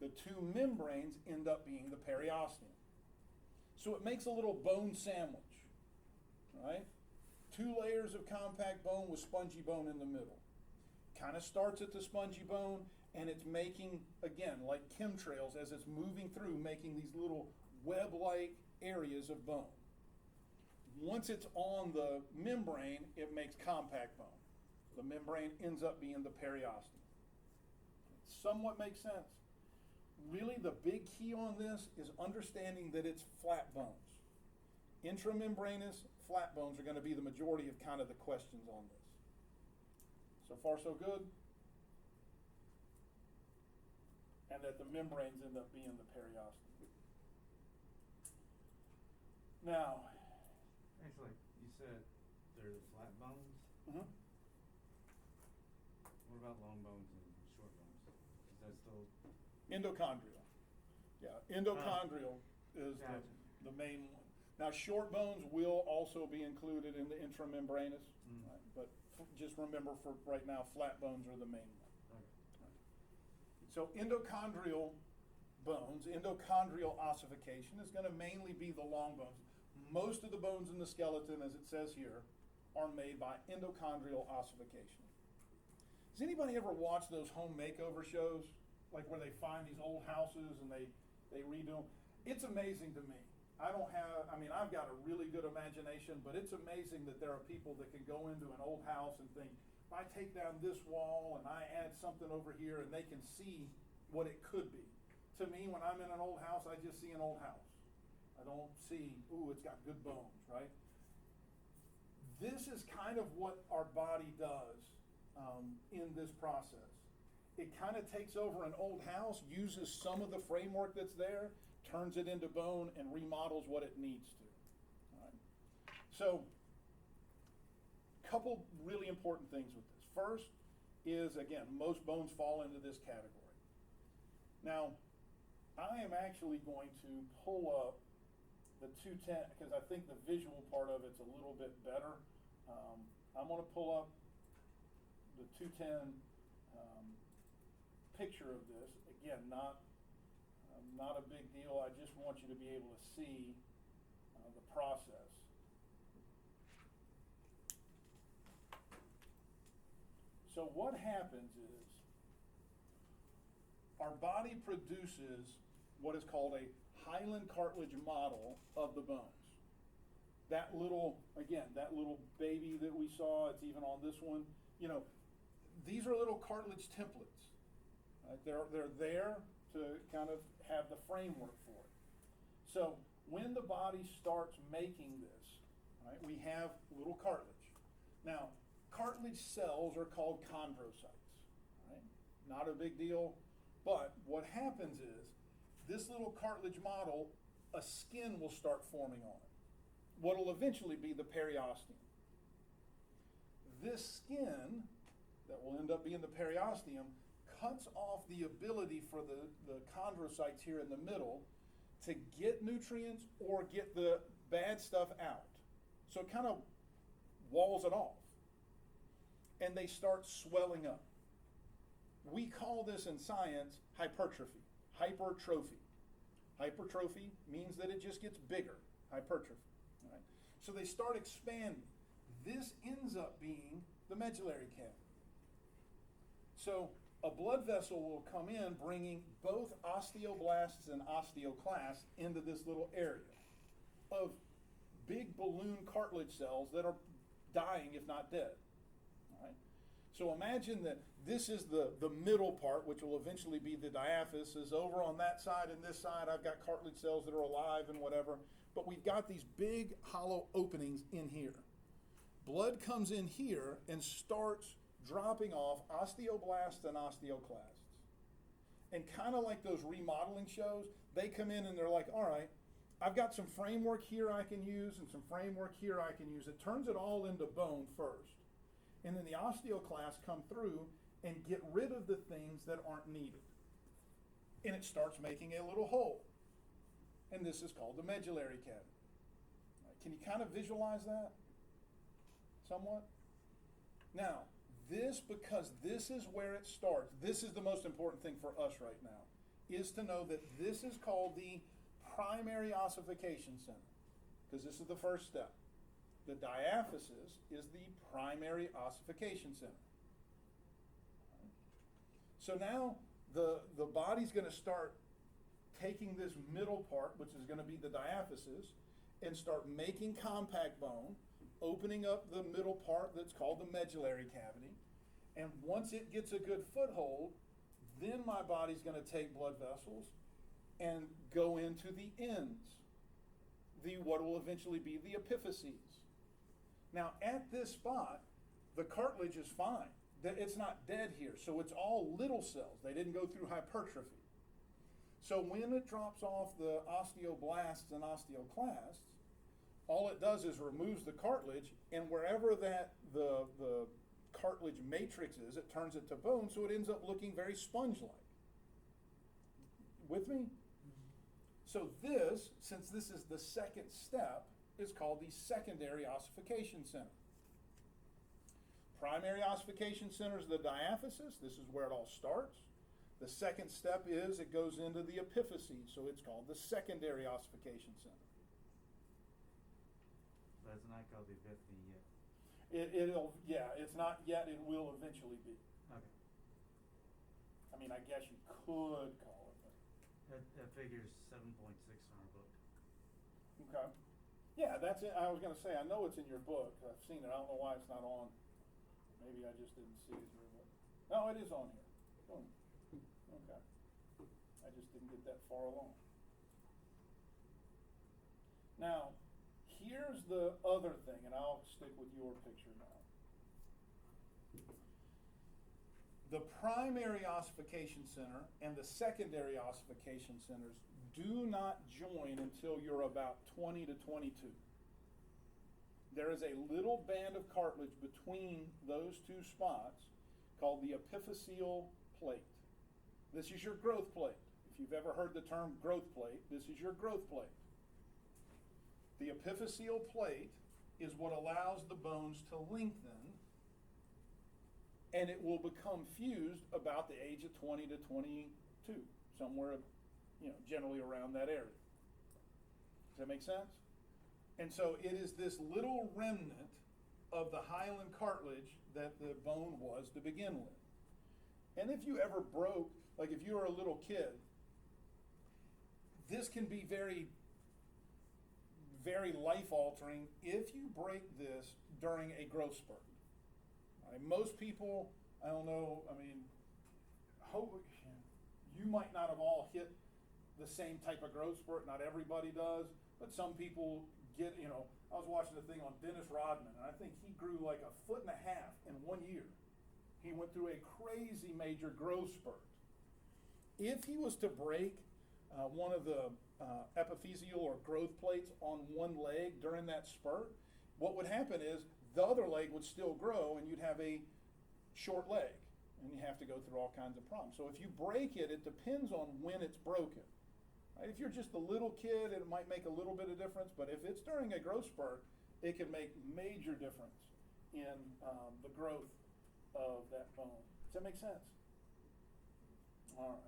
The two membranes end up being the periosteum. So it makes a little bone sandwich, right? 2 layers of compact bone with spongy bone in the middle. Kind of starts at the spongy bone, and it's making, again, like chemtrails, as it's moving through, making these little web-like areas of bone. Once it's on the membrane, it makes compact bone. The membrane ends up being the periosteum. It somewhat makes sense. Really, the big key on this is understanding that it's flat bones. Intramembranous flat bones are going to be the majority of kind of the questions on this. So far, so good. And that the membranes end up being the periosteum. Now, Actually, you said they're the flat bones. mhm. What about long bones and short bones? Is that still? Endochondrial. Yeah, endochondrial is Gotcha. the main one. Now, short bones will also be included in the intramembranous, Mm. right? But just remember for right now, flat bones are the main one. Okay. So endochondrial bones, endochondrial ossification is going to mainly be the long bones. Most of the bones in the skeleton, as it says here, are made by endochondrial ossification. Has anybody ever watched those home makeover shows? Like where they find these old houses and they redo them? It's amazing to me. I've got a really good imagination, but it's amazing that there are people that can go into an old house and think, if I take down this wall and I add something over here, and they can see what it could be. To me, when I'm in an old house, I just see an old house. I don't see, ooh, it's got good bones, right? This is kind of what our body does in this process. It kind of takes over an old house, uses some of the framework that's there, turns it into bone, and remodels what it needs to. All right. So, couple really important things with this. First is, again, most bones fall into this category. Now, I am actually going to pull up the 210, because I think the visual part of it's a little bit better. I'm going to pull up the 210 picture of this. Again, not a big deal. I just want you to be able to see the process. So what happens is our body produces what is called a hyaline cartilage model of the bones. That little baby that we saw, it's even on this one, these are little cartilage templates. Right? They're there to kind of have the framework for it. So when the body starts making this, right, we have little cartilage. Now, cartilage cells are called chondrocytes. Right? Not a big deal, but what happens is this little cartilage model, a skin will start forming on it. What will eventually be the periosteum. This skin that will end up being the periosteum cuts off the ability for the chondrocytes here in the middle to get nutrients or get the bad stuff out. So it kind of walls it off. And they start swelling up. We call this in science hypertrophy. Hypertrophy. Hypertrophy means that it just gets bigger. Hypertrophy. Right? So they start expanding. This ends up being the medullary cavity. So a blood vessel will come in bringing both osteoblasts and osteoclasts into this little area of big balloon cartilage cells that are dying, if not dead. All right? So imagine that this is the middle part, which will eventually be the diaphysis. Over on that side and this side, I've got cartilage cells that are alive and whatever. But we've got these big hollow openings in here. Blood comes in here and starts dropping off osteoblasts and osteoclasts. And kind of like those remodeling shows, they come in and they're like, all right, I've got some framework here I can use and some framework here I can use. It turns it all into bone first. And then the osteoclasts come through and get rid of the things that aren't needed. And it starts making a little hole. And this is called the medullary cavity. Can you kind of visualize that somewhat? Now, because this is where it starts, this is the most important thing for us right now, is to know that this is called the primary ossification center, because this is the first step. The diaphysis is the primary ossification center. So now the body's going to start taking this middle part, which is going to be the diaphysis, and start making compact bone, opening up the middle part that's called the medullary cavity. And once it gets a good foothold, then my body's going to take blood vessels and go into the ends, what will eventually be the epiphyses. Now, at this spot, the cartilage is fine. It's not dead here, so it's all little cells. They didn't go through hypertrophy. So when it drops off the osteoblasts and osteoclasts, all it does is removes the cartilage, and wherever that the cartilage matrix is, it turns it to bone, so it ends up looking very sponge-like. With me? So this, since this is the second step, is called the secondary ossification center. Primary ossification center is the diaphysis. This is where it all starts. The second step is it goes into the epiphyses, so it's called the secondary ossification center. But it's not called the epiphyse yet. It's not yet, it will eventually be. Okay. I mean, I guess you could call it, but. That figures 7.6 in our book. Okay. Yeah, that's it. I was gonna say, I know it's in your book. I've seen it. I don't know why it's not on. Maybe I just didn't see it here, but, no, it is on here. Boom. Okay. I just didn't get that far along. Now, here's the other thing, and I'll stick with your picture now. The primary ossification center and the secondary ossification centers do not join until you're about 20 to 22. There is a little band of cartilage between those two spots called the epiphyseal plate. This is your growth plate. If you've ever heard the term growth plate, this is your growth plate. The epiphyseal plate is what allows the bones to lengthen, and it will become fused about the age of 20 to 22, somewhere, generally around that area. Does that make sense? And so it is this little remnant of the hyaline cartilage that the bone was to begin with. And if you ever broke, like if you were a little kid, this can be very, very life-altering if you break this during a growth spurt. Most people, I don't know, you might not have all hit the same type of growth spurt, not everybody does, but some people get, I was watching a thing on Dennis Rodman, and I think he grew like 1.5 feet in 1 year. He went through a crazy major growth spurt. If he was to break one of the epiphyseal or growth plates on one leg during that spurt, what would happen is the other leg would still grow and you'd have a short leg and you have to go through all kinds of problems. So if you break it, it depends on when it's broken. Right? If you're just a little kid, it might make a little bit of difference, but if it's during a growth spurt, it can make major difference in the growth of that bone. Does that make sense? All right.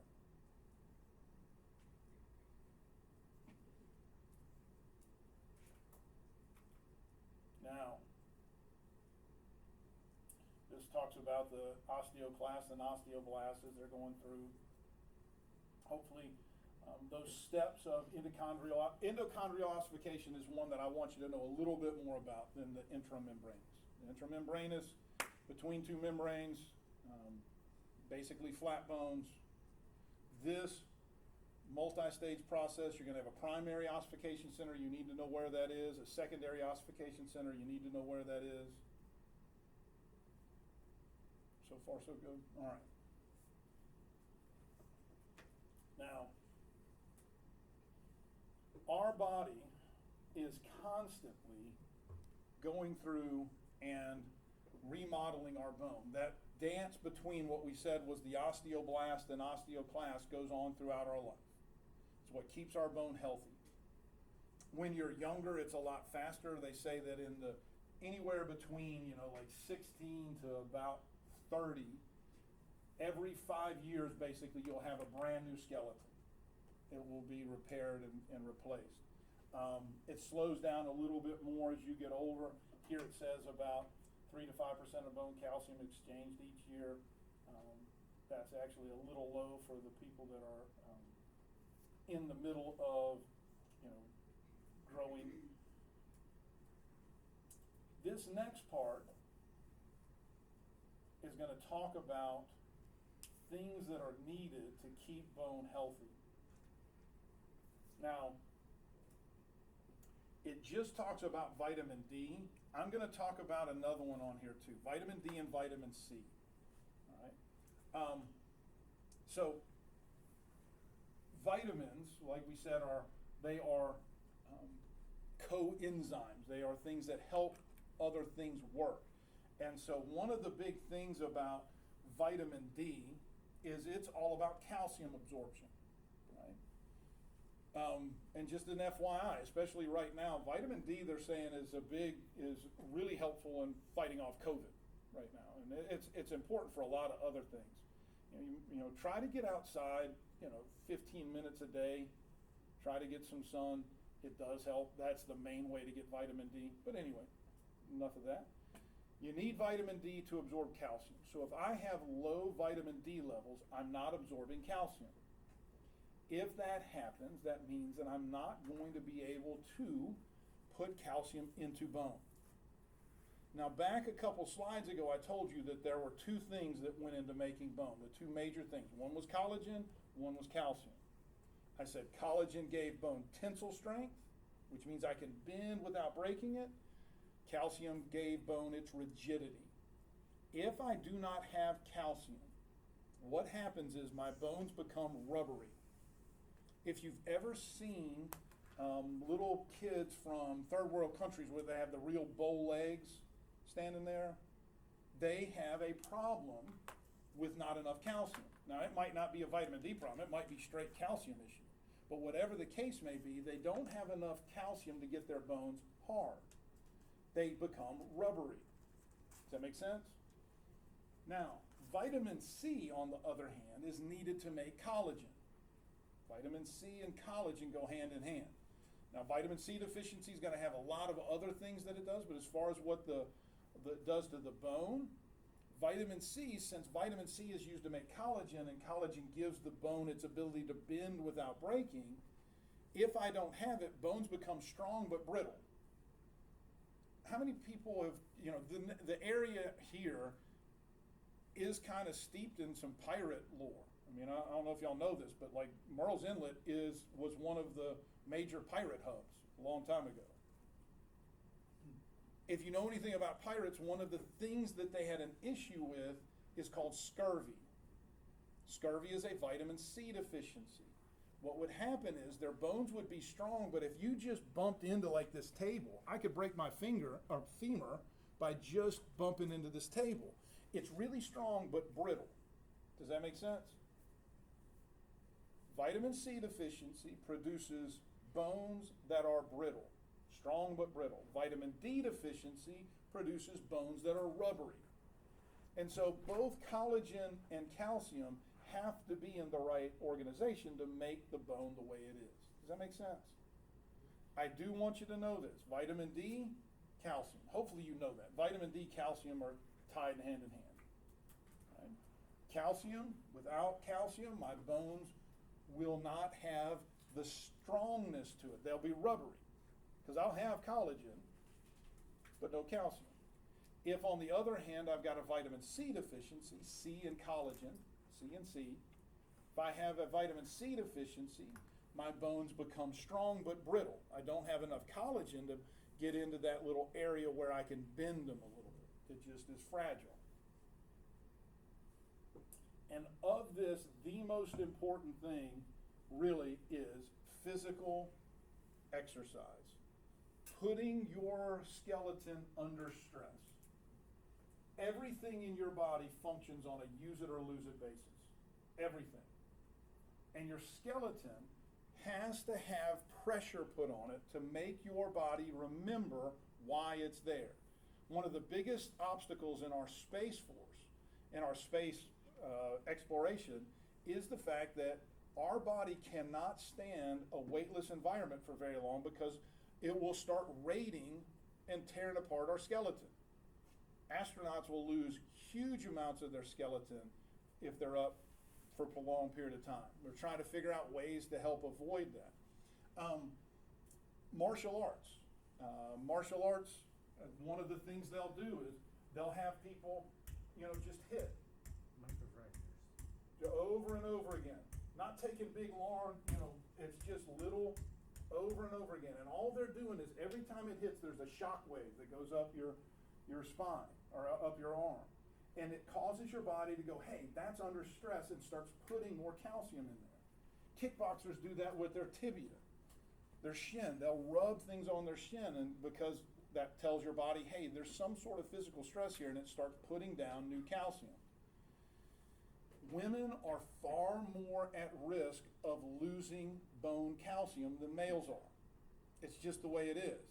talks about the osteoclasts and osteoblasts as they're going through, hopefully, those steps of endochondrial ossification is one that I want you to know a little bit more about than the intramembranous. The intramembranous, between two membranes, basically flat bones. This multi-stage process, you're going to have a primary ossification center, you need to know where that is. A secondary ossification center, you need to know where that is. So far, so good. All right. Now, our body is constantly going through and remodeling our bone. That dance between what we said was the osteoblast and osteoclast goes on throughout our life. It's what keeps our bone healthy. When you're younger, it's a lot faster. They say that in the anywhere between, like 16 to about 30, every 5 years, basically, you'll have a brand new skeleton. It will be repaired and replaced. It slows down a little bit more as you get older. Here it says about 3 to 5% of bone calcium exchanged each year. That's actually a little low for the people that are in the middle of, growing. This next part is going to talk about things that are needed to keep bone healthy. Now, it just talks about vitamin D. I'm going to talk about another one on here too, vitamin D and vitamin C. All right. So vitamins, like we said, are coenzymes. They are things that help other things work. And so one of the big things about vitamin D is it's all about calcium absorption. And just an FYI, especially right now, vitamin D they're saying is really helpful in fighting off COVID right now, and it's important for a lot of other things. Try to get outside, 15 minutes a day. Try to get some sun. It does help. That's the main way to get vitamin D. But anyway, enough of that. You need vitamin D to absorb calcium. So if I have low vitamin D levels, I'm not absorbing calcium. If that happens, that means that I'm not going to be able to put calcium into bone. Now, back a couple slides ago, I told you that there were two things that went into making bone, the two major things. One was collagen, one was calcium. I said collagen gave bone tensile strength, which means I can bend without breaking it. Calcium gave bone its rigidity. If I do not have calcium, what happens is my bones become rubbery. If you've ever seen little kids from third world countries where they have the real bow legs standing there, they have a problem with not enough calcium. Now, it might not be a vitamin D problem. It might be straight calcium issue. But whatever the case may be, they don't have enough calcium to get their bones hard. They become rubbery. Does that make sense? Now, vitamin C, on the other hand, is needed to make collagen. Vitamin C and collagen go hand in hand. Now, vitamin C deficiency is going to have a lot of other things that it does, but as far as what the does to the bone, vitamin C, since vitamin C is used to make collagen, and collagen gives the bone its ability to bend without breaking, if I don't have it, bones become strong but brittle. How many people have, the area here is kind of steeped in some pirate lore. I mean, I don't know if y'all know this, but like Murrells Inlet was one of the major pirate hubs a long time ago. If you know anything about pirates, one of the things that they had an issue with is called scurvy. Scurvy is a vitamin C deficiency. What would happen is their bones would be strong, but if you just bumped into like this table, I could break my finger or femur by just bumping into this table. It's really strong but brittle. Does that make sense? Vitamin C deficiency produces bones that are brittle, strong but brittle. Vitamin D deficiency produces bones that are rubbery. And so both collagen and calcium have to be in the right organization to make the bone the way it is. Does that make sense? I do want you to know this. Vitamin D, calcium. Hopefully you know that. Vitamin D, calcium are tied hand in hand. calcium. Without calcium, my bones will not have the strongness to it. They'll be rubbery, because I'll have collagen, but no calcium. If, on the other hand, I've got a vitamin C deficiency, C and collagen, C and C, if I have a vitamin C deficiency, my bones become strong but brittle. I don't have enough collagen to get into that little area where I can bend them a little bit. It just is fragile. And of this, the most important thing really is physical exercise. Putting your skeleton under stress. Everything in your body functions on a use it or lose it basis. Everything. And your skeleton has to have pressure put on it to make your body remember why it's there. One of the biggest obstacles in our space force, in our space exploration, is the fact that our body cannot stand a weightless environment for very long, because it will start raiding and tearing apart our skeleton. Astronauts will lose huge amounts of their skeleton if they're up for a prolonged period of time. We're trying to figure out ways to help avoid that. Martial arts. One of the things they'll do is they'll have people, just hit Microfractures. over and over again. Not taking big, long, it's just little over and over again. And all they're doing is every time it hits, there's a shock wave that goes up your spine or up your arm. And it causes your body to go, hey, that's under stress, and starts putting more calcium in there. Kickboxers do that with their tibia, their shin. They'll rub things on their shin, and because that tells your body, hey, there's some sort of physical stress here, and it starts putting down new calcium. Women are far more at risk of losing bone calcium than males are. It's just the way it is.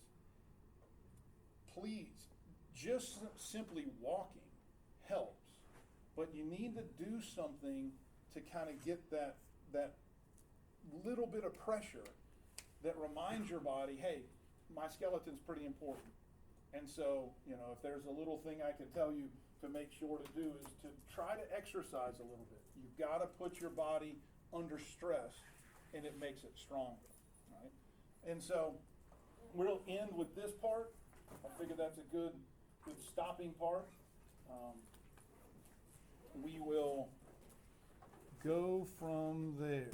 Please, just simply walking helps, but you need to do something to kind of get that little bit of pressure that reminds your body, hey, my skeleton's pretty important. And so, if there's a little thing I could tell you to make sure to do is to try to exercise a little bit. You've got to put your body under stress, and it makes it stronger, right? And so we'll end with this part. I figure that's a good stopping part. We will go from there.